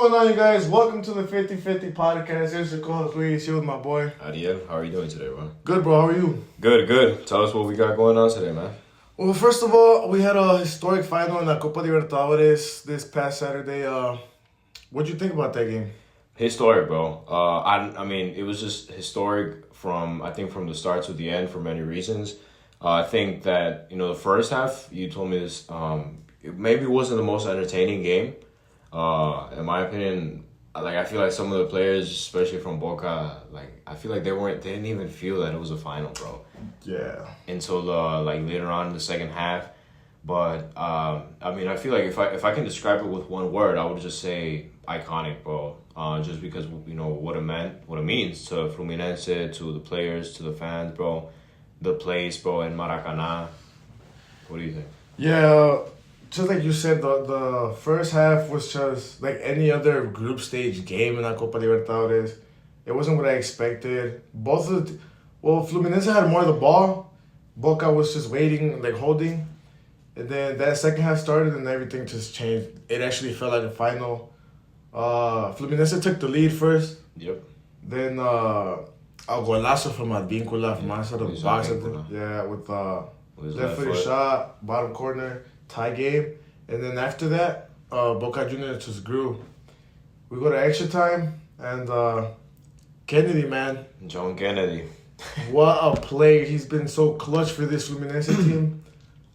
going on, you guys? Welcome to the 50-50 podcast. Here's your co-host Luis, here with my boy Ariel. How are you doing today, bro? Good, bro. How are you? Good. Tell us what we got going on today, man. Well, first of all, we had a historic final in the Copa Libertadores this past Saturday. What'd you think about that game? Historic, bro. I mean, it was just historic from the start to the end for many reasons. I think that, the first half, you told me this, it maybe wasn't the most entertaining game. In my opinion, I feel like some of the players, especially from Boca, I feel like they didn't even feel that it was a final, bro. Yeah. Until later on in the second half. But I mean, I feel like if I can describe it with one word, I would just say iconic, bro. Just because what it means to Fluminense, to the players, to the fans, bro. The place, bro, in Maracanã. What do you think? Yeah, just like you said, the first half was just like any other group stage game in the Copa Libertadores. It wasn't what I expected. Fluminense had more of the ball. Boca was just waiting, holding. And then that second half started and everything just changed. It actually felt like a final. Fluminense took the lead first. Yep. Then a golazo from Advíncula from outside of the box. With left footed shot, bottom corner, tie game. And then after that, Boca Jrs just grew. We go to extra time, and Kennedy, man. John Kennedy. What a player. He's been so clutch for this Fluminense team.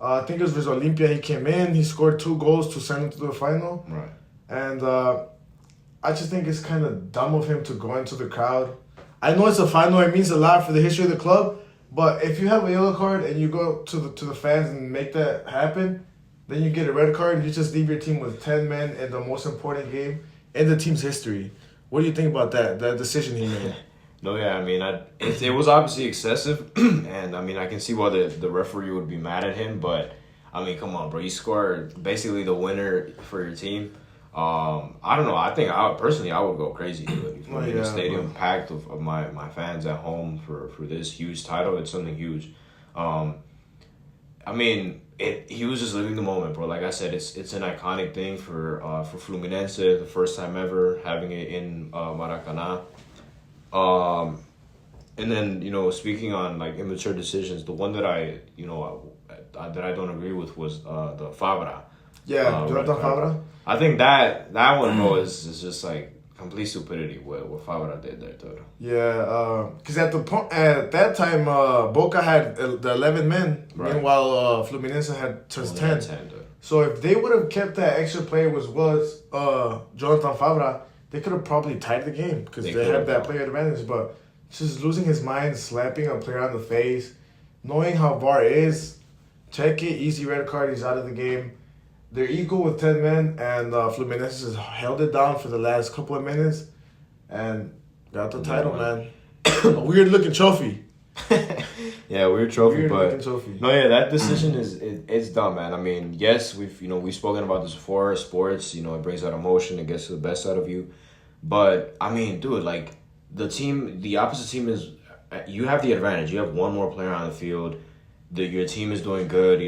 I think it was versus Olympia. He came in, he scored 2 goals to send him to the final. Right. And I just think it's kind of dumb of him to go into the crowd. I know it's a final, it means a lot for the history of the club, but if you have a yellow card and you go to the fans and make that happen, then you get a red card, you just leave your team with 10 men in the most important game in the team's history. What do you think about that decision he made? No, yeah, I mean, it was obviously excessive, and I mean, I can see why the referee would be mad at him, but I mean, come on, bro, you scored basically the winner for your team. I don't know. I think I would go crazy. If the stadium packed of my fans at home for this huge title, it's something huge. I mean, he was just living the moment, bro. Like I said, it's an iconic thing for Fluminense, the first time ever having it in Maracanã. And then speaking on immature decisions, the one that I don't agree with was the Fabra. Yeah, Jonathan Fabra. I think that one, bro, is just complete stupidity what Fabra did there, too. Yeah, because at that time, Boca had the 11 men. Right. Meanwhile, Fluminense had just 10. So if they would have kept that extra player was Jonathan Fabra, they could have probably tied the game because they have that player advantage. But just losing his mind, slapping a player on the face, knowing how VAR is, check it, easy red card, he's out of the game. They're equal with 10 men, and Fluminense has held it down for the last couple of minutes and got the title, man. A weird-looking trophy. Yeah, weird trophy, but trophy. No, yeah, that decision it's dumb, man. I mean, yes, we've spoken about this before. Sports, it brings out emotion, it gets to the best out of you. But I mean, dude, the opposite team is you have the advantage. You have one more player on the field. Your team is doing good,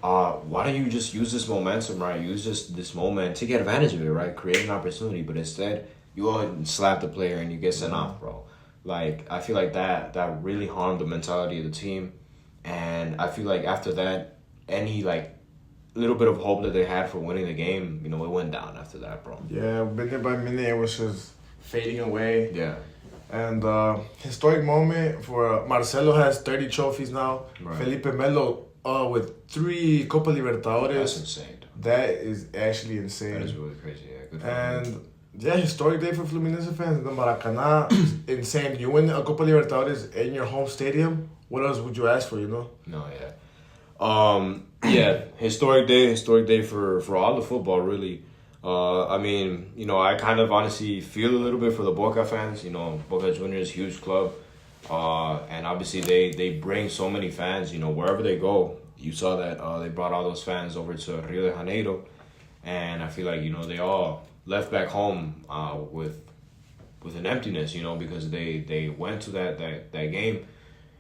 why don't you just use this momentum, right? Use this moment to get advantage of it, right? Create an opportunity, but instead you go ahead and slap the player and you get sent off, bro. I feel like that really harmed the mentality of the team, and I feel like after that, any little bit of hope that they had for winning the game, it went down after that, bro. Yeah, minute by minute it was just fading away. Yeah. And historic moment for Marcelo has 30 trophies now. Right. Felipe Melo with 3 Copa Libertadores. That's insane. That is actually insane. That is really crazy, yeah. Good for him. Yeah, historic day for Fluminense fans. The Maracanã, insane. You win a Copa Libertadores in your home stadium. What else would you ask for, No, yeah. Yeah, historic day for all the football, really. I mean, I kind of honestly feel a little bit for the Boca fans. Boca Jrs, huge club. And obviously they bring so many fans, wherever they go. You saw that they brought all those fans over to Rio de Janeiro. And I feel like, they all left back home with an emptiness, because they went to that game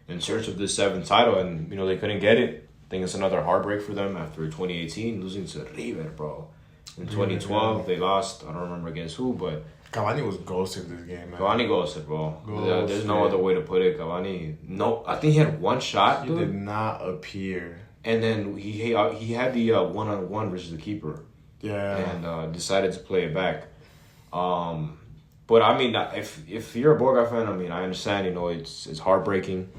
in search of this 7th title and, they couldn't get it. I think it's another heartbreak for them after 2018, losing to River, bro. In 2012, they lost. I don't remember against who, but Cavani was ghosted this game, man. Cavani ghosted, bro. Ghosted. There's no other way to put it. Cavani, no, I think he had one shot, dude. He did not appear. And then he had the one-on-one versus the keeper. Yeah. And decided to play it back. But I mean, if you're a Boca fan, I mean, I understand. You know, it's heartbreaking.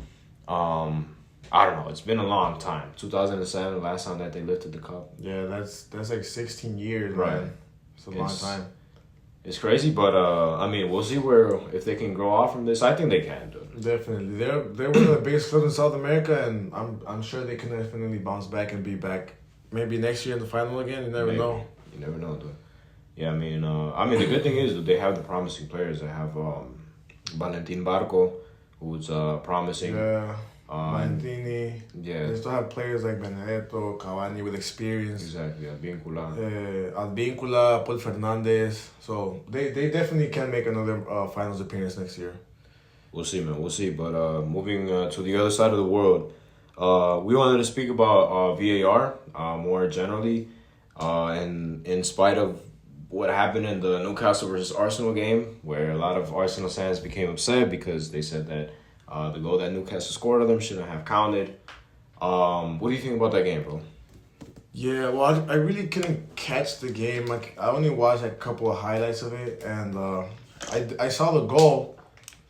I don't know. It's been a long time. 2007, the last time that they lifted the cup. Yeah, that's like 16 years, right? Man. It's a long time. It's crazy, but I mean, we'll see if they can grow off from this. I think they can, dude. Definitely, they're one of the biggest clubs in South America, and I'm sure they can definitely bounce back and be back. Maybe next year in the final again. You never know. You never know, dude. Yeah, I mean, the good thing is that they have the promising players. They have Valentin Barco, who's promising. Yeah. Mantini. Yeah. They still have players like Benedetto, Cavani with experience. Exactly. Advíncula, Paul Fernandez. So they definitely can make another finals appearance next year. We'll see, man. We'll see. But moving to the other side of the world, we wanted to speak about VAR more generally. And in spite of what happened in the Newcastle versus Arsenal game, where a lot of Arsenal fans became upset because they said that the goal that Newcastle scored on them shouldn't have counted. What do you think about that game, bro? Yeah, well, I really couldn't catch the game. Like, I only watched a couple of highlights of it, and I saw the goal,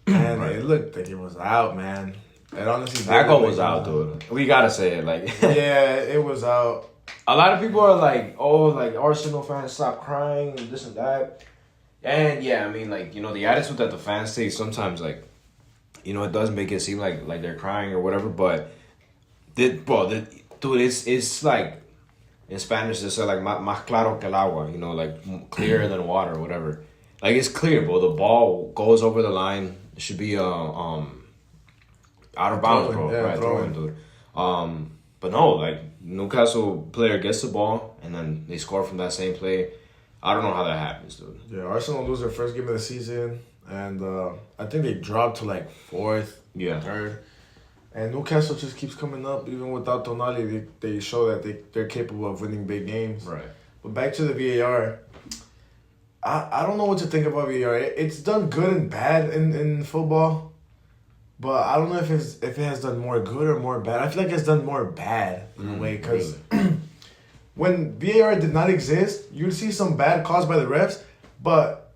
and It looked like it was out, man. It honestly, that goal was out, dude. We gotta say it, like. Yeah, it was out. A lot of people are like, oh, like Arsenal fans stop crying and this and that, and yeah, I mean, like, you know, the attitude that the fans take sometimes, like, you know, it does make it seem like they're crying or whatever, but dude, it's like, in Spanish they say like más claro que el agua, you know, like clearer than water or whatever. Like, it's clear, bro. The ball goes over the line. It should be out of bounds, bro. Yeah, right, throwing, dude. But no, like, Newcastle player gets the ball and then they score from that same play. I don't know how that happens, dude. Yeah, Arsenal lose their first game of the season. And I think they dropped to like fourth, third. And Newcastle just keeps coming up. Even without Tonali, they show that they're capable of winning big games. Right. But back to the VAR. I don't know what to think about VAR. It's done good and bad in football. But I don't know if it has done more good or more bad. I feel like it's done more bad in a way. Because when VAR did not exist, you'd see some bad calls by the refs. But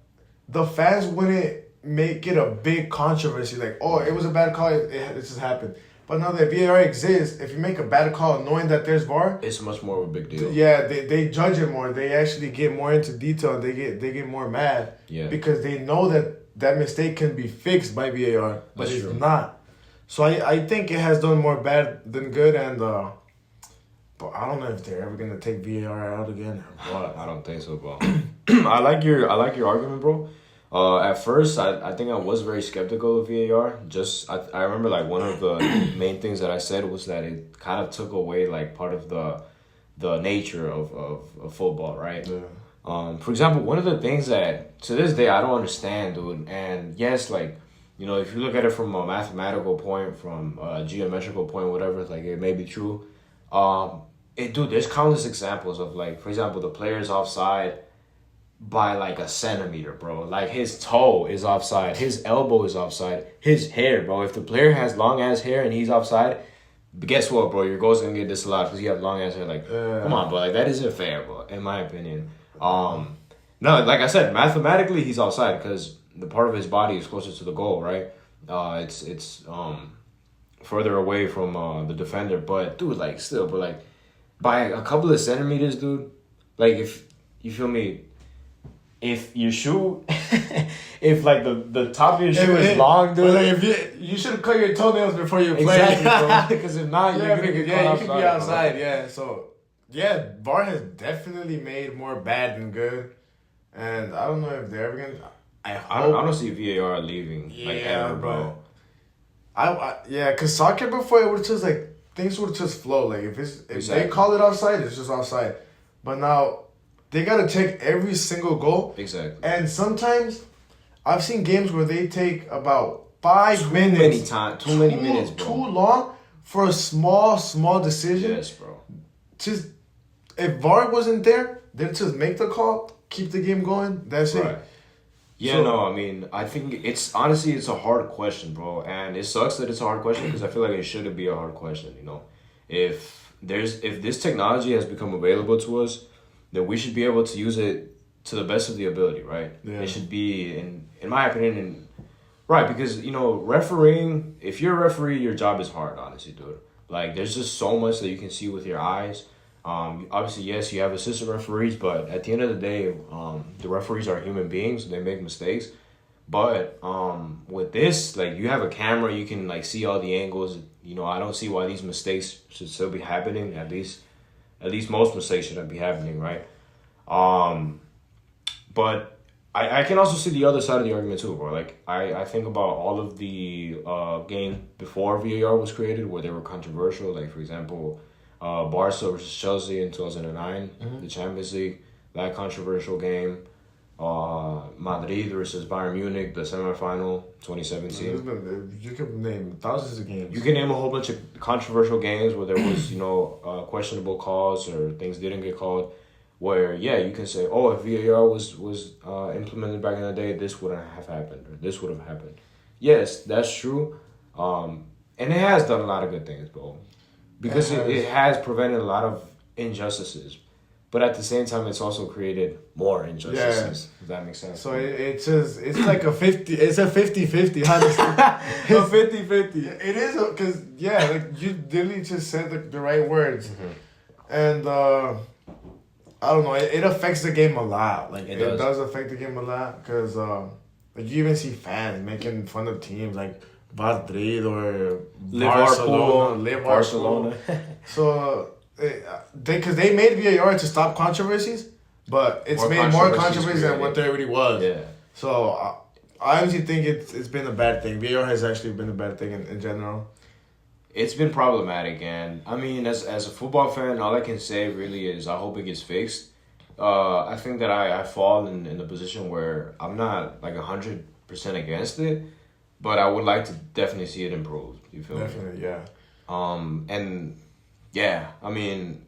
the fans wouldn't make it a big controversy. Like, oh, it was a bad call. It just happened. But now that VAR exists, if you make a bad call knowing that there's VAR, it's much more of a big deal. Yeah, they judge it more. They actually get more into detail. And they get more mad. Yeah. Because they know that mistake can be fixed by VAR, but That's it's true. not. So I think it has done more bad than good, and but I don't know if they're ever gonna take VAR out again or what. I don't think so, bro. I like your argument, bro. At first, I think I was very skeptical of VAR. I remember, like, one of the main things that I said was that it kind of took away, like, part of the nature of football, right? Yeah. For example, one of the things that to this day I don't understand, dude, and yes, like, you know, if you look at it from a mathematical point, from a geometrical point, whatever, like, it may be true. Dude, there's countless examples of, like, for example, the player's offside by like a centimeter, bro. Like, his toe is offside, his elbow is offside, his hair, bro. If the player has long ass hair and he's offside, guess what, bro? Your goal's gonna get disallowed because you have long ass hair. Like, come on, bro. Like, that isn't fair, bro. In my opinion. No, like I said, mathematically he's offside because the part of his body is closer to the goal, right? It's further away from the defender, but dude, like, still, but like by a couple of centimeters, dude. Like, if you feel me. If your shoe, if like the top of your shoe is long, dude. Like, if you should cut your toenails before you play. Exactly, because if not, you're gonna get caught you could be outside. Yeah, so yeah, VAR has definitely made more bad than good, and I don't know if they're ever gonna. I don't see VAR leaving. Yeah, like, ever, bro. Because soccer before it would just like things would just flow. Like, if they call it offside, it's just offside. But now they gotta check every single goal. Exactly. And sometimes I've seen games where they take about 5 minutes. Too many minutes, bro. Too long for a small decision. Yes, bro. Just if VAR wasn't there, they just make the call, keep the game going. That's it. Yeah, So, no, I mean, I think it's honestly it's a hard question, bro, and it sucks that it's a hard question because I feel like it shouldn't be a hard question. You know, if this technology has become available to us, then we should be able to use it to the best of the ability, right? Yeah. It should be, in my opinion, right, because you know, refereeing. If you're a referee, your job is hard, honestly, dude. Like, there's just so much that you can see with your eyes. Obviously, yes, you have assistant referees, but at the end of the day, the referees are human beings. They make mistakes. But with this, like, you have a camera, you can, like, see all the angles. You know, I don't see why these mistakes should still be happening. At least most mistakes shouldn't be happening, right? But I can also see the other side of the argument, too, bro. Like, I think about all of the games before VAR was created where they were controversial. Like, for example, Barca versus Chelsea in 2009, the Champions League, that controversial game. Madrid versus Bayern Munich, the semifinal, 2017. You can name thousands of games. You can name a whole bunch of controversial games where there was, questionable calls or things didn't get called. Where, yeah, you can say, oh, if VAR was implemented back in the day, this wouldn't have happened, or this would have happened. Yes, that's true. And it has done a lot of good things, bro. Because it has prevented a lot of injustices. But at the same time, it's also created more injustices. If that makes sense. So it's like a 50, it's a 50-50, honestly. A 50-50. It is, because, like, you literally just said the right words. Mm-hmm. And, I don't know, it affects the game a lot. Like, it does affect the game a lot, because, like, you even see fans making fun of teams, like, Madrid or Barcelona. So, because they made VAR to stop controversies, but it's made more controversies than what there already was. Yeah. So, I honestly think it's been a bad thing. VAR has actually been a bad thing in general. It's been problematic, and I mean, as a football fan, all I can say really is I hope it gets fixed. I think that I fall in the position where I'm not like 100% against it, but I would like to definitely see it improved. You feel me? Definitely, yeah. And yeah, I mean,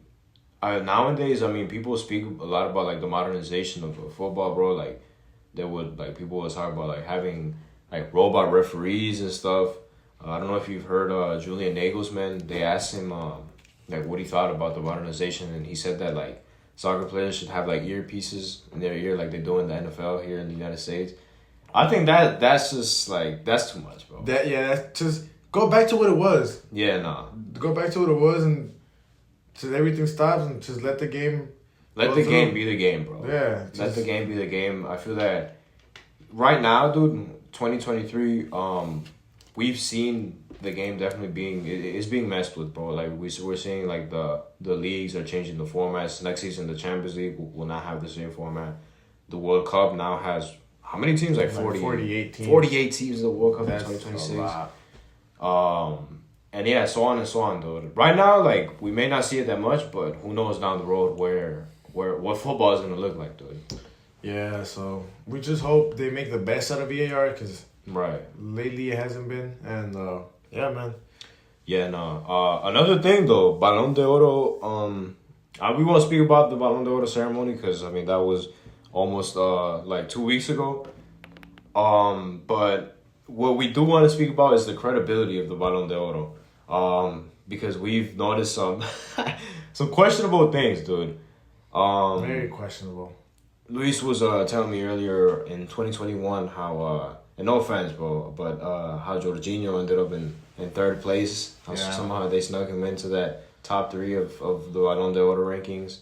nowadays, I mean, people speak a lot about like the modernization of football, bro. Like, people was talking about like having like robot referees and stuff. I don't know if you've heard Julian Nagelsmann. They asked him like what he thought about the modernization, and he said that like soccer players should have like earpieces in their ear like they do in the NFL here in the United States. I think that's just like that's too much, bro. That's just go back to what it was. Yeah, nah. Go back to what it was, and just everything stops, and just let the game. Let the game be the game, bro. Yeah. Let the game be the game. I feel that right now, dude, 2023. We've seen the game definitely it's being messed with, bro. Like we're seeing like the leagues are changing the formats. Next season, the Champions League will not have the same format. The World Cup now has how many teams? Like 48 teams. 48 teams in the World Cup That's in 2026. A lot. And yeah, so on and so on, dude. Right now, like we may not see it that much, but who knows down the road what football is gonna look like, dude. Yeah, so we just hope they make the best out of VAR, because right lately it hasn't been, and yeah, man. Yeah, no. Another thing though, Balon de Oro. We won't speak about the Balon de Oro ceremony because I mean that was almost like 2 weeks ago. But what we do want to speak about is the credibility of the Balon de Oro. Because we've noticed some questionable things, dude. Very questionable. Luis was telling me earlier in 2021 how and no offense, bro, but how Jorginho ended up in third place. Somehow they snuck him into that top 3 of the Balon de Oro rankings.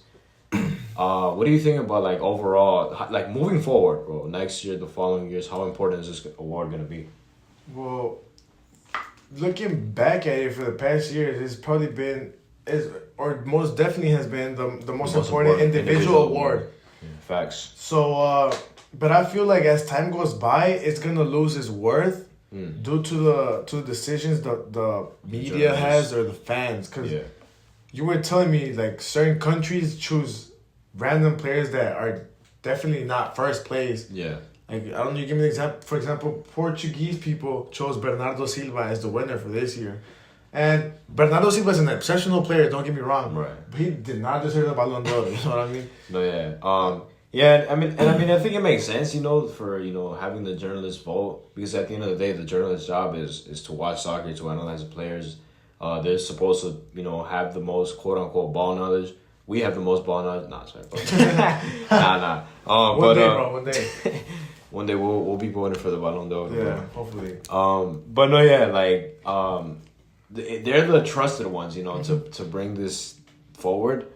What do you think about like overall, like moving forward, bro? Next year, the following years, how important is this award gonna be? Well, looking back at it for the past years, it's probably been most definitely has been the most important individual award. Yeah, facts. So, but I feel like as time goes by, it's gonna lose its worth due to the decisions the media has or the fans. Because you were telling me like certain countries choose random players that are definitely not first place. Yeah. Like, I don't know, you give me an example. For example, Portuguese people chose Bernardo Silva as the winner for this year. And Bernardo Silva is an exceptional player. Don't get me wrong. Right. But he did not deserve the Balon d'Oro. You know what I mean? No, yeah. Yeah, I mean, I think it makes sense, for having the journalists vote, because at the end of the day, the journalist's job is to watch soccer, to analyze the players. They're supposed to have the most quote unquote ball knowledge. We have the most ball knowledge. Nah, sorry, bro. nah. One day, bro. One day. One day we'll be voting for the Balon d'Oro. Yeah, hopefully. But no, yeah, they're the trusted ones, to bring this forward.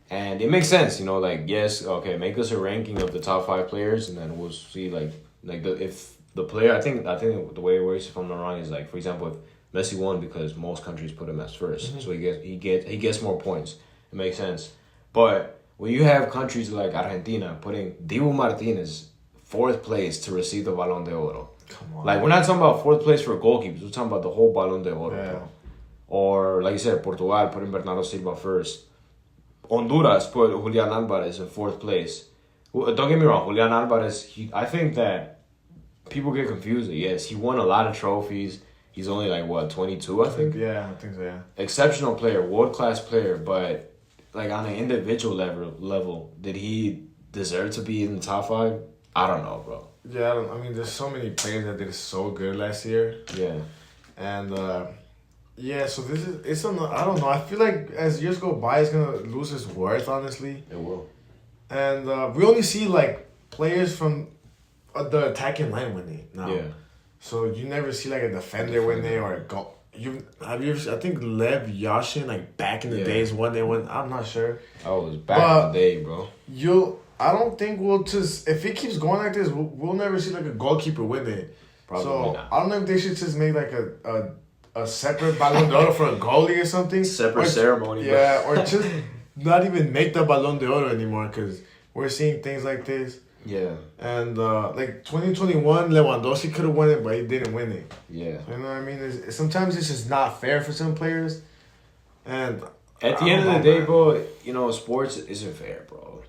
And it makes sense, yes, okay, make us a ranking of the top 5 players, and then we'll see, if the player, I think the way it works, if I'm not wrong, is for example, if Messi won because most countries put him as first, so he gets more points. It makes sense. But when you have countries like Argentina putting Dibu Martinez 4th place to receive the Balon d'Oro, come on, we're not talking about 4th place for goalkeepers, we're talking about the whole Balon d'Oro. Yeah. Or like you said, Portugal putting Bernardo Silva first. Honduras put Julian Alvarez in 4th place. Don't get me wrong, Julian Alvarez, I think that people get confused. Yes, he won a lot of trophies. He's only 22, I think? Yeah, I think so, yeah. Exceptional player, world-class player, but on an individual level, did he deserve to be in the top 5? I don't know, bro. Yeah, there's so many players that did so good last year. Yeah. And, yeah, so I don't know. I feel like as years go by, it's going to lose its worth, honestly. It will. And we only see, players from the attacking line winning now. Yeah. So you never see, a defender win it or a goal. I think Lev Yashin, back in the days, won they won. I'm not sure. I was back in the day, bro. I don't think we'll just, if it keeps going like this, we'll never see, a goalkeeper win it. Probably not. I don't know if they should just make, a separate Balon d'Oro for a goalie or something. Separate ceremony. Yeah, or just not even make the Balon d'Oro anymore, because we're seeing things like this. Yeah. And 2021, Lewandowski could have won it, but he didn't win it. Yeah. You know what I mean? Sometimes it's just not fair for some players. And at the end of the day, bro, sports isn't fair, bro.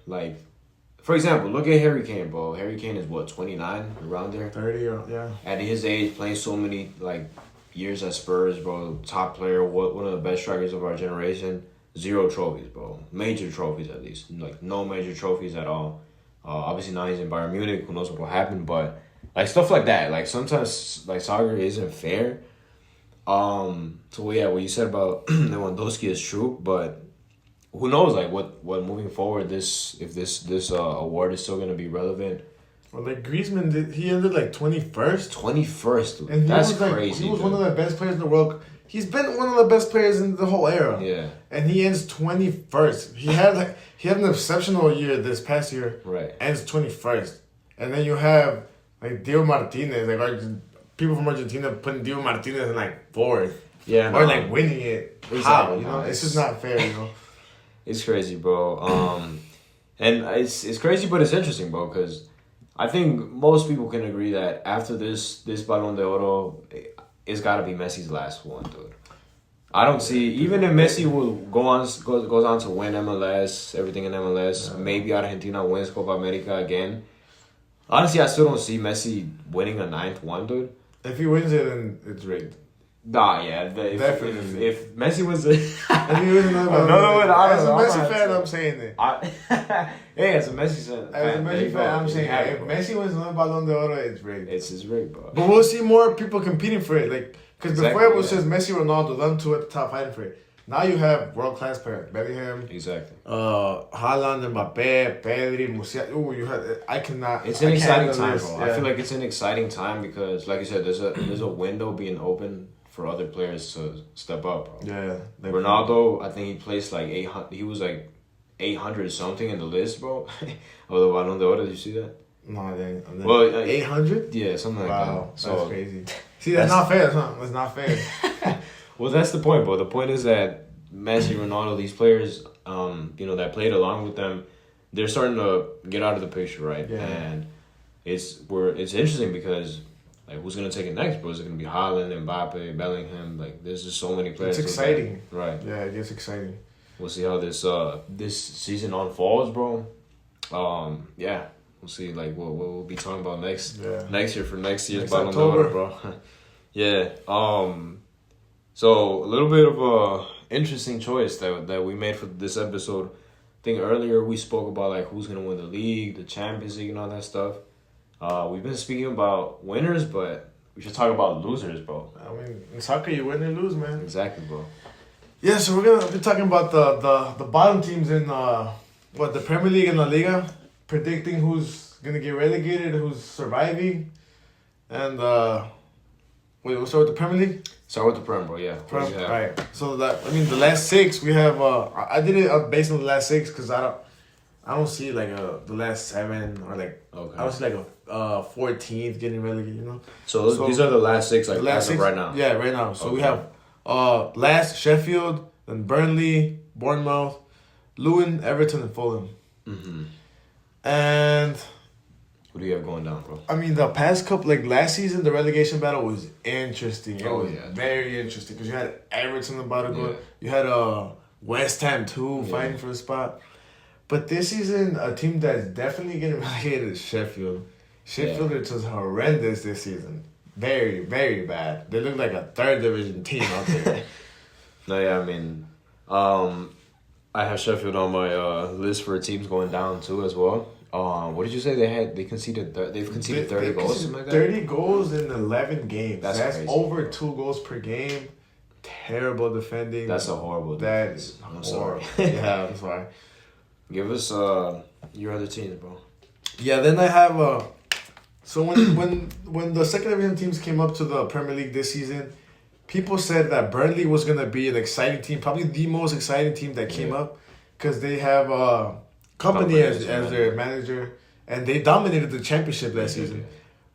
For example, look at Harry Kane, bro. Harry Kane is 29, around there? 30, yeah. At his age, playing so many, years at Spurs, bro. Top player, one of the best strikers of our generation. 0 trophies, bro. Major trophies, at least. No major trophies at all. Obviously, now he's in Bayern Munich. Who knows what will happen? But, stuff like that. Sometimes, soccer isn't fair. So, yeah, what you said about Lewandowski is true. But who knows, what moving forward, if this award is still going to be relevant. Well, Griezmann, he ended 21st. 21st, dude. And That's crazy. He was one of the best players in the world. He's been one of the best players in the whole era. Yeah. And he ends 21st. He had an exceptional year this past year. Right. Ends 21st. And then you have Diego Martinez, people from Argentina putting Diego Martinez in 4th. Yeah. Or winning it. Exactly. How? It's just not fair, It's crazy, bro. And it's crazy, but it's interesting, bro, because I think most people can agree that after this Balon d'Oro, it's got to be Messi's last one, dude. I don't see, even if Messi will goes on to win MLS, everything in MLS, maybe Argentina wins Copa America again. Honestly, I still don't see Messi winning a 9th one, dude. If he wins it, then it's rigged. Nah, yeah. Definitely. If Messi was if he was another one, as a Messi fan, I'm saying it. Hey, as a Messi fan. As a Messi fan, I'm saying it. If Messi wins another Balon d'Oro, it's rigged. It's rigged, bro. But we'll see more people competing for it. Because Exactly, before it was just Messi, Ronaldo, them two at the top fighting for it. Now you have world-class players. Bellingham. Exactly. Haaland, Mbappe, Pedri, Musiala. Ooh, you had. I cannot. It's an exciting time, bro. Yeah. I feel like it's an exciting time because, like you said, there's a window being open for other players to step up, bro. Yeah. Ronaldo, I think he placed 800. He was 800 something in the list, bro. Of the Balon d'Oro. Did you see that? No, I didn't. Well, 800? Yeah, something like that. Wow, that's crazy. See, that's not fair. That's not fair. Well, that's the point, bro. The point is that Messi, Ronaldo, these players, that played along with them, they're starting to get out of the picture, right? Yeah. And it's interesting because who's gonna take it next, bro? Is it gonna be Haaland, Mbappe, Bellingham? There's just so many players. It's exciting, right? Yeah, it gets exciting. We'll see how this season unfolds, bro. Yeah, we'll see what we'll be talking about next year for next year's Balon d'Oro, bro. Yeah. So, a little bit of a interesting choice that we made for this episode. I think earlier we spoke about like who's going to win the league, the Champions League, and all that stuff. We've been speaking about winners, but we should talk about losers, bro. I mean, in soccer, you win or lose, man. Exactly, bro. Yeah, so we're gonna be talking about the bottom teams in the Premier League and La Liga, predicting who's gonna get relegated, who's surviving, and we'll start with the Premier League. Start with the Prem, bro. Yeah. Right. So the last six we have. I did it based on the last six because I don't see like the last seven or like I don't see like a 14th getting relegated. You know. So these are the last six, like as of right now. Yeah, right now. So we have last Sheffield, then Burnley, Bournemouth, Luton, Everton, and Fulham. Mm-hmm. And what do you have going down, bro? I mean, the past couple, like last season, the relegation battle was interesting. It was yeah, very interesting because you had Everton about to go. Yeah. You had West Ham too fighting for the spot. But this season, a team that's definitely getting relegated is Sheffield. Sheffield is just horrendous this season. Very, very bad. They look like a third division team out there. No, yeah, I mean, I have Sheffield on my list for teams going down too as well. What did you say they've conceded 30 goals, something like that? 30 goals in 11 games. That's crazy, over bro. 2 goals per game. Terrible defending. That's a horrible defense. I'm sorry. Yeah, I'm sorry. Give us your other teams, bro. Yeah, then I have so when the second division teams came up to the Premier League this season, people said that Burnley was gonna be an exciting team, probably the most exciting team that came up, because they have Company as their manager, and they dominated the championship last season.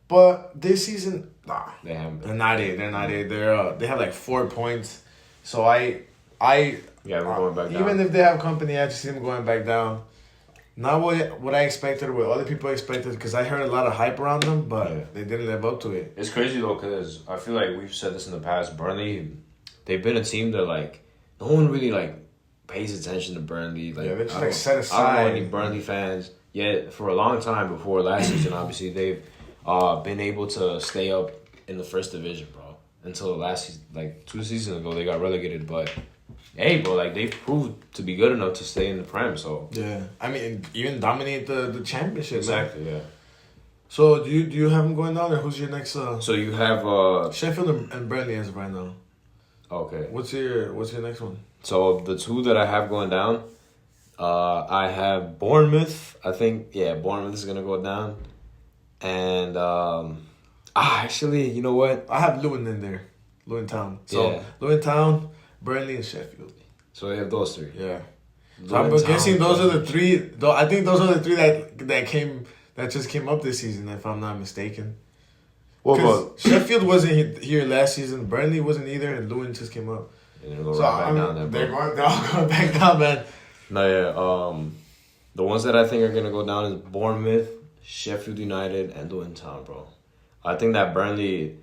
But this season, they haven't. They're not it. They have like 4 points. So we're going back down. Even if they have Company, I just see them going back down. Not what I expected, what other people expected, because I heard a lot of hype around them, but they didn't live up to it. It's crazy though, because I feel like we've said this in the past. Burnley, they've been a team that like no one really like pays attention to Burnley. Like, they're just like set aside. I don't know any Burnley fans. Yet for a long time before last season, obviously they've been able to stay up in the first division, bro. Until last season, like 2 seasons ago, they got relegated. But hey, bro, like they proved to be good enough to stay in the Prem. So yeah, I mean, even dominate the championship. Exactly, man. Yeah. So do you have them going down, or who's your next? So you have Sheffield and Burnley as of right now. Okay. What's your next one? So the 2 that I have going down, I have Bournemouth. I think Bournemouth is gonna go down, and actually, you know what? I have Luton in there, Luton Town. So Luton Town, Burnley, and Sheffield. So you have those 3. Yeah. So I'm guessing those are the 3. Though I think those are the 3 that just came up this season, if I'm not mistaken. Well, Sheffield wasn't here last season. Burnley wasn't either, and Luton just came up. And they're going back down there, bro. They're all going back down, man. No, yeah. The ones that I think are gonna go down is Bournemouth, Sheffield United, and Luton Town, bro. I think that Burnley,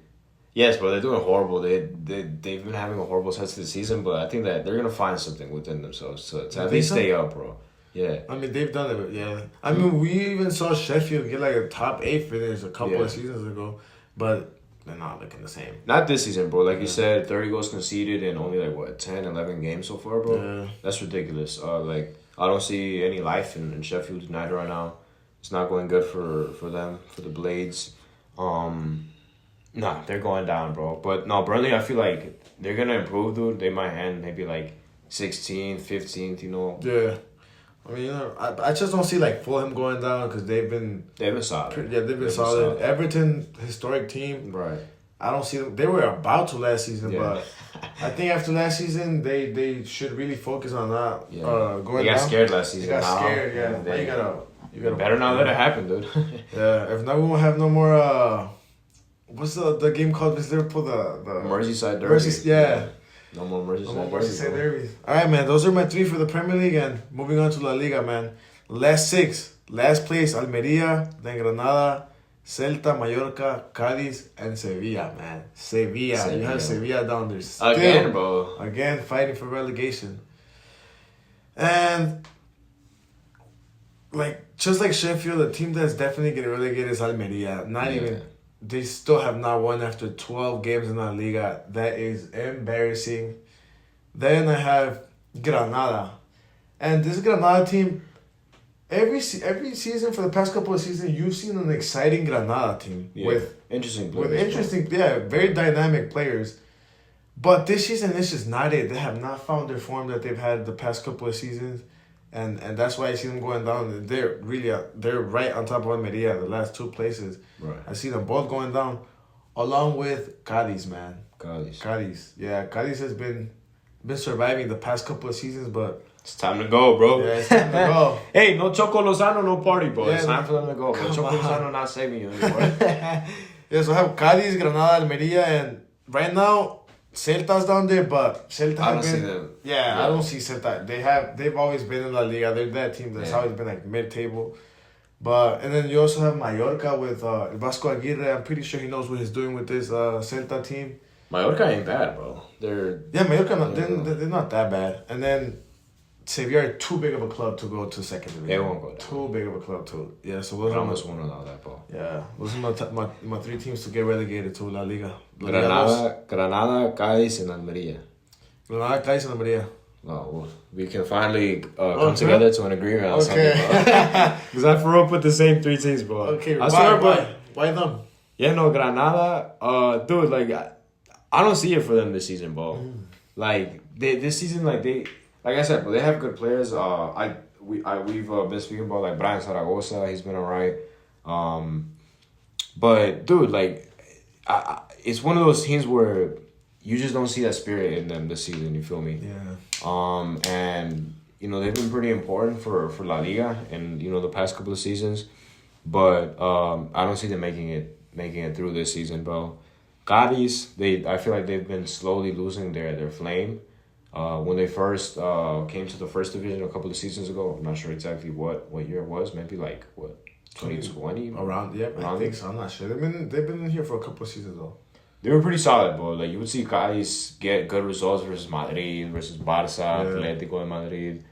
yes, bro, they're doing horrible. They've been having a horrible start to the season, but I think that they're gonna find something within themselves to at least stay up, bro. Yeah. I mean, they've done it, yeah. I mean, we even saw Sheffield get like a top 8 finish a couple of seasons ago, but they're not looking the same. Not this season, bro. Like you said, 30 goals conceded in only like 10, 11 games so far, bro. Yeah. That's ridiculous. Like I don't see any life in Sheffield United right now. It's not going good for them, for the Blades. Nah, they're going down, bro. But no, Burnley, I feel like they're gonna improve, dude. They might end maybe like 16th, 15th, you know. Yeah. I mean, I just don't see like Fulham going down because they've been solid. They've been solid. Everton, historic team. Right. I don't see them. They were about to last season, but I think after last season, they should really focus on that. Yeah. Going down. They got scared last season. They got scared. Yeah. You gotta better not let it happen, dude. Yeah. If not, we won't have no more. What's the game called? Is Liverpool the Merseyside Derby? Yeah. No more Merseyside derbies. All right, man. Those are my 3 for the Premier League, and moving on to La Liga, man. Last 6. Last place, Almeria, then Granada, Celta, Mallorca, Cádiz, and Sevilla, man. Sevilla. You have Sevilla down there. Still, again, bro. Again, fighting for relegation. And, like, just like Sheffield, the team that's definitely getting relegated is Almeria. they still have not won after 12 games in La Liga. That is embarrassing. Then I have Granada. And this Granada team, every season for the past couple of seasons, you've seen an exciting Granada team with interesting players. Very dynamic players. But this season, this is not it. They have not found their form that they've had the past couple of seasons. And that's why I see them going down. They're right on top of Almeria, the last two places. Right. I see them both going down, along with Cádiz, man. Cádiz. Yeah, Cádiz has been surviving the past couple of seasons, but it's time to go, bro. Yeah, it's time to go. Hey, no Choco Lozano, no party, bro. Yeah, it's time for them to go. But Choco Lozano not saving you anymore. Yeah, so I have Cádiz, Granada, Almeria, and right now Celta's down there, but Celta I don't see them. Yeah, I don't see Celta. They've always been in La Liga. They're that team that's always been like mid-table. But and then you also have Mallorca with Vasco Aguirre. I'm pretty sure he knows what he's doing with this Celta team. Mallorca ain't bad, bro. Mallorca they're not that bad. And then Sevilla are too big of a club to go to second division. They won't go down. Too big of a club to so Ramos won't allow that, bro. Yeah, those are my three teams to get relegated to La Liga. Granada, Cádiz, and Almeria. Granada, Cádiz, and Almeria. Well, we can finally come together to an agreement on something, bro. Because I for real put the same three teams, bro. Okay, why them? Yeah, no, Granada, dude, like, I don't see it for them this season, bro. Like, this season, like I said, but they have good players. We've been speaking about like Brian Zaragoza. He's been alright. But dude, like, it's one of those teams where you just don't see that spirit in them this season. You feel me? Yeah. And you know they've been pretty important for La Liga and you know the past couple of seasons, but I don't see them making it through this season, bro. Cádiz, I feel like they've been slowly losing their flame. When they first came to the first division a couple of seasons ago, I'm not sure exactly what year it was. Maybe like what 2020 around. I think so. I'm not sure. They've been in here for a couple of seasons though. They were pretty solid, bro. Like you would see Cádiz get good results versus Madrid, versus Barça, Atlético de Madrid.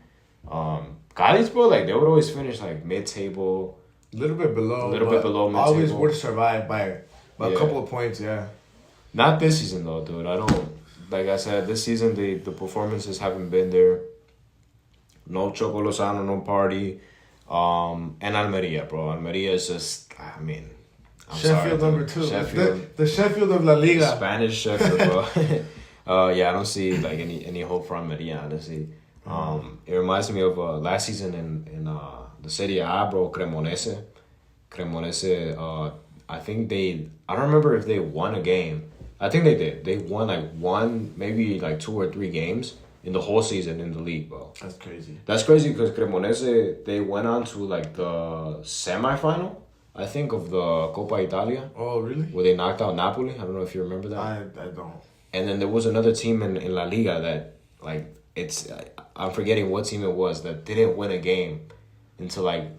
Cádiz, bro, like they would always finish like mid-table, a little bit below mid-table. Always would survive by a couple of points. Yeah. Not this season though, dude. I don't. Like I said, this season the performances haven't been there. No Choco Lozano, no party. And Almeria, bro. Almeria is just, I mean, Sheffield number 2. Sheffield. The Sheffield of La Liga. Spanish Sheffield, bro. Yeah, I don't see like any hope for Almeria, honestly. It reminds me of last season in the Serie A, bro. Cremonese. I think I don't remember if they won a game. I think they did. They won like maybe like 2 or 3 games in the whole season in the league, bro. That's crazy because Cremonese, they went on to like the semifinal, I think, of the Copa Italia. Oh, really? Where they knocked out Napoli. I don't know if you remember that. I don't. And then there was another team in La Liga that, like, I'm forgetting what team it was that didn't win a game until like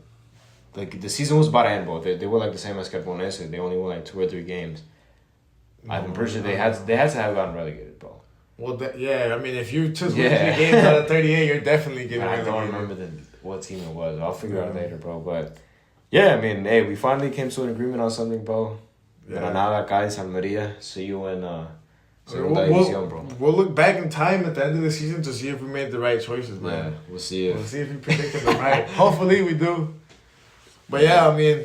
the season was about to end, bro. They were like the same as Cremonese. They only won like 2 or 3 games. I'm pretty sure they had to have gotten relegated, bro. Well, I mean, if you took 3 games out of 38, you're definitely getting relegated. I don't remember what team it was. I'll figure it out later, bro. But yeah, I mean, hey, we finally came to an agreement on something, bro. Granada, Cádiz, Almeria. See you in bro. We'll look back in time at the end of the season to see if we made the right choices, man. Yeah, we'll see. We'll see if we predicted them right. Hopefully, we do. But yeah, I mean,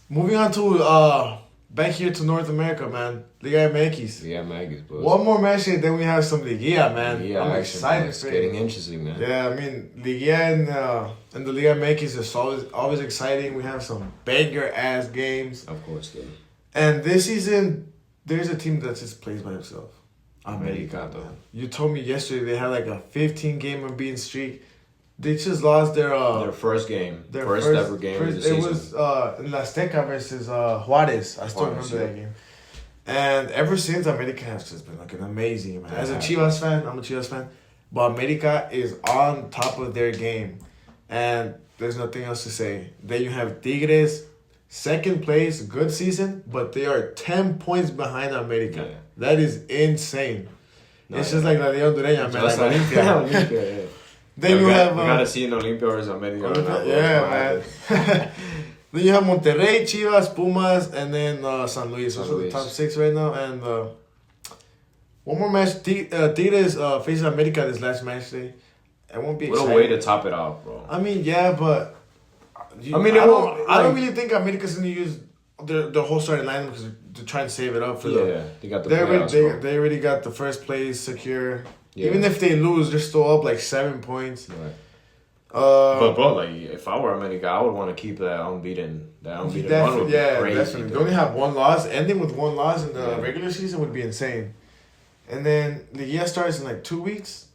moving on to back here to North America, man. Liga MX. Bro. One more match here, then we have some Liga, man. I'm excited. It's getting interesting, man. Yeah, I mean, Liga and the Liga MX is always exciting. We have some banger-ass games. Of course, dude. And this season, there's a team that just plays by himself. America, though. You told me yesterday they had like a 15-game unbeaten streak. They just lost their first game. First ever game of the season. It was in La Azteca versus Juarez. I still remember that game. And ever since, America has just been looking amazing, man. As a Chivas fan, I'm a Chivas fan. But America is on top of their game. And there's nothing else to say. Then you have Tigres, second place, good season, but they are 10 points behind America. Yeah. That is insane. It's just like La Liga Hondureña, man. Like Olimpia. Then we gotta see in Olimpia or America. Yeah, man. Then you have Monterrey, Chivas, Pumas, and then San Luis. Those are the top 6 right now. And one more match. Tigres faces America this last match day. It won't be exciting. What a way to top it off, bro. I mean, yeah, but... I don't really think America's going to use the whole starting lineup because they're trying to save it up for they got the playoffs, they already got the first place secure. Yeah. Even if they lose, they're still up like 7 points. Right. But bro, like if I were America, I would want to keep that unbeaten run. Would be crazy, definitely. dude. They only have 1 loss. Ending with 1 loss in the regular season would be insane. And then Liga starts in like 2 weeks.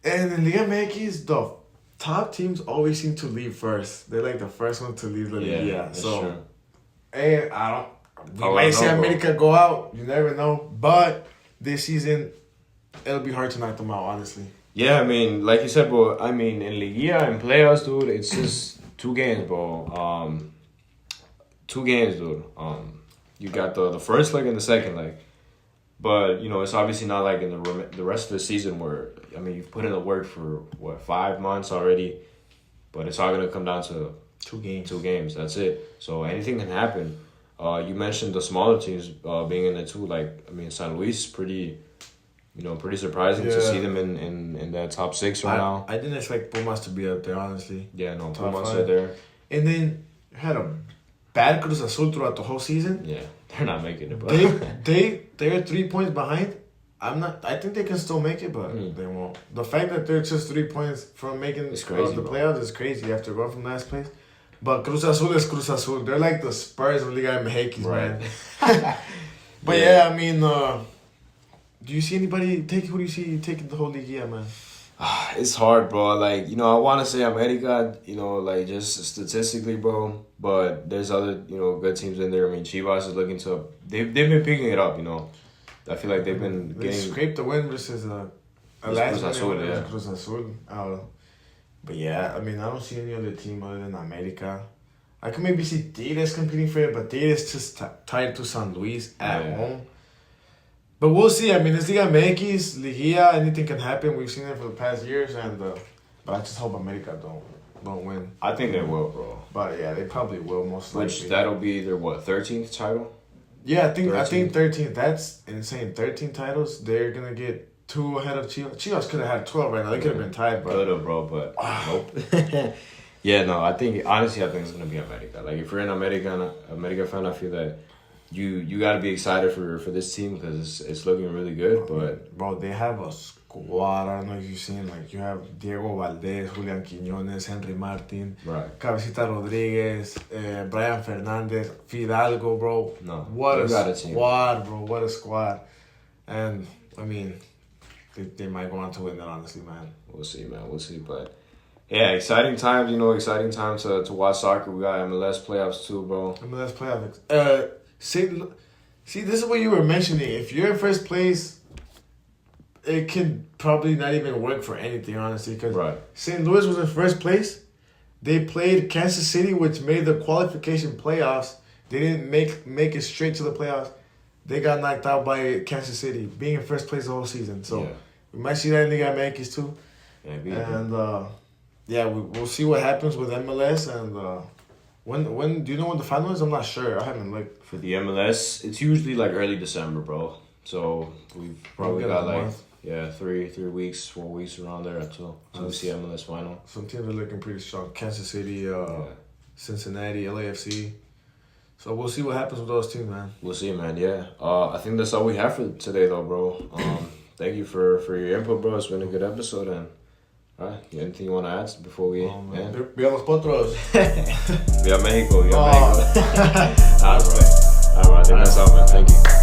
And in Liga MX, the top teams always seem to leave first. They're like the first one to leave the Liga. Yeah, that's true. Hey, we might see America go out. You never know. But this season, it'll be hard to knock them out, honestly. Yeah, I mean, like you said, bro. I mean, in Liga and playoffs, dude, it's just 2 games, bro. 2 games, dude. You got the first leg and the second leg. But, you know, it's obviously not like in the rest of the season where, I mean, you've put in the work for, 5 months already. But it's all going to come down to 2 games. 2 games, that's it. So anything can happen. You mentioned the smaller teams being in it too. Like, I mean, San Luis, pretty surprising to see them in that top 6 right now. I didn't expect Pumas to be up there, honestly. Yeah, no, Pumas are there. And then you had a bad Cruz Azul throughout the whole season. Yeah, they're not making it, bro. They're 3 points behind. I think they can still make it, but they won't. The fact that they're just 3 points from making the playoffs is crazy after going from last place. But Cruz Azul is Cruz Azul. They're like the Spurs of Liga MX, man. But yeah, I mean, do you see anybody who do you see taking the whole Liga, man? It's hard, bro. Like, you know, I want to say America, you know, like just statistically, bro. But there's other, you know, good teams in there. I mean, Chivas is looking to... They've been picking it up, you know. I feel like they've been They scraped the win versus Cruz Azul, Cruz Azul. But yeah, I mean, I don't see any other team other than America. I could maybe see Tigres competing for it, but Tigres just tied to San Luis at home. But we'll see. I mean, it's Liga MX, Liga, anything can happen. We've seen it for the past years, and but I just hope America don't win. I think they will, bro. But yeah, they probably will most likely. Which that'll be their 13th title? Yeah, I think 13. That's insane. 13 titles. They're gonna get 2 ahead of Chivas. Chivas could have had 12 right now. They could have been tied, but could have, bro. But nope. Yeah, no. I think honestly, I think it's gonna be America. Like if you're an America fan, I feel that you got to be excited for this team because it's looking really good. But bro, they have a squad. I don't know if you've seen, like, you have Diego Valdez, Julian Quiñones, Henry Martin, right, Cabecita Rodriguez, Brian Fernandez, Fidalgo, bro. No, what a squad, bro. What a squad. And I mean, they might go on to win that, honestly, man. We'll see, man. We'll see, but. Yeah, exciting times, you know, exciting times to watch soccer. We got MLS playoffs too, bro. MLS playoffs. See, this is what you were mentioning. If you're in first place, it can probably not even work for anything, honestly. Because St. Louis was in first place. They played Kansas City, which made the qualification playoffs. They didn't make it straight to the playoffs. They got knocked out by Kansas City, being in first place the whole season. So we might see that in Liga MX too. Yeah, we'll see what happens with MLS and when do you know when the final is? I'm not sure. I haven't looked. For the MLS, it's usually like early December, bro. So we've probably got like 3 weeks, 4 weeks around there until we see MLS final. Some teams are looking pretty strong. Kansas City, Cincinnati, LAFC. So we'll see what happens with those teams, man. We'll see, man. Yeah. I think that's all we have for today, though, bro. Thank you for your input, bro. It's been a good episode, and anything you want to add before we end? Viva los potros. Viva Mexico. Viva Mexico. All right, bro. I think that's all, man. Thank you.